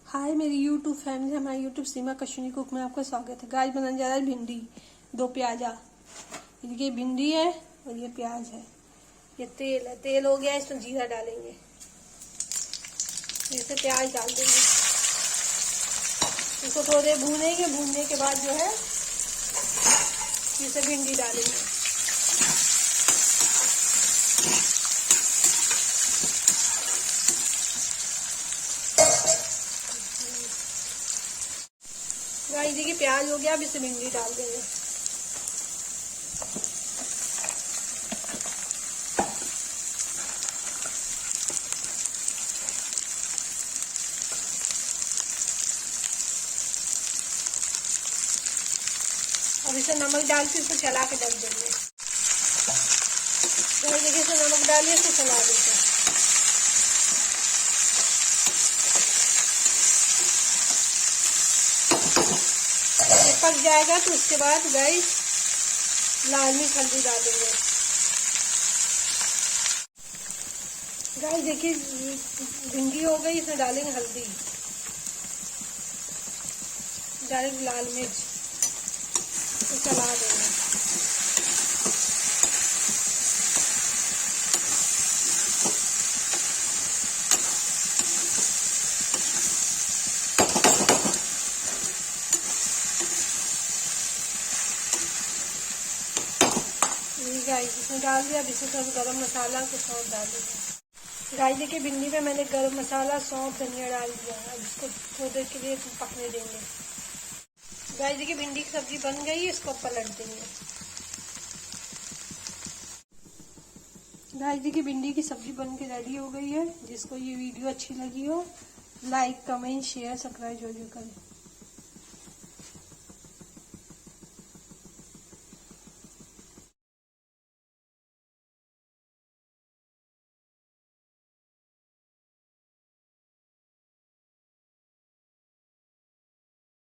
हाय मेरी YouTube family, हमारे YouTube सीमा Kashmiri cook में आपका स्वागत है। गाइस बनाने जा रहा है भिंडी, 2 प्याजा। ये भिंडी है और ये प्याज है। ये तेल है, तेल हो गया, इसमें जीरा डालेंगे, जैसे प्याज डाल देंगे, इसको थोड़ी देर भूनेंगे। भूनने के बाद जो है इसे भिंडी डालेंगे। गाइस देखिए प्याज हो गया, अब इसे भिंडी डाल देंगे। अब इसे नमक डाल के इसे चला के ढक देंगे। गाइस देखिए इसे नमक डालिए, इसे चला देते हैं। पक जाएगा तो उसके बाद गाइस लाल मिर्च हल्दी डालेंगे। गाइस देखिए भिंडी हो गई, इसमें डालेंगे हल्दी, डालेंगे लाल मिर्च, तो चला देंगे। गाइस इसमें डाल दिया। अब इसमें थोड़ा गरम मसाला कुछ और डाल देंगे। गाइस देखिए भिंडी में मैंने गरम मसाला, सौंफ, धनिया डाल दिया। अब इसको थोड़ी देर के लिए पकने देंगे। गाइस देखिए भिंडी की सब्जी बन गई, इसको पलट देंगे। गाइस देखिए भिंडी की सब्जी बन के रेडी हो गई है। जिसको ये वीडियो अच्छी लगी हो, लाइक, कमेंट, शेयर, सब्सक्राइब जरूर करें।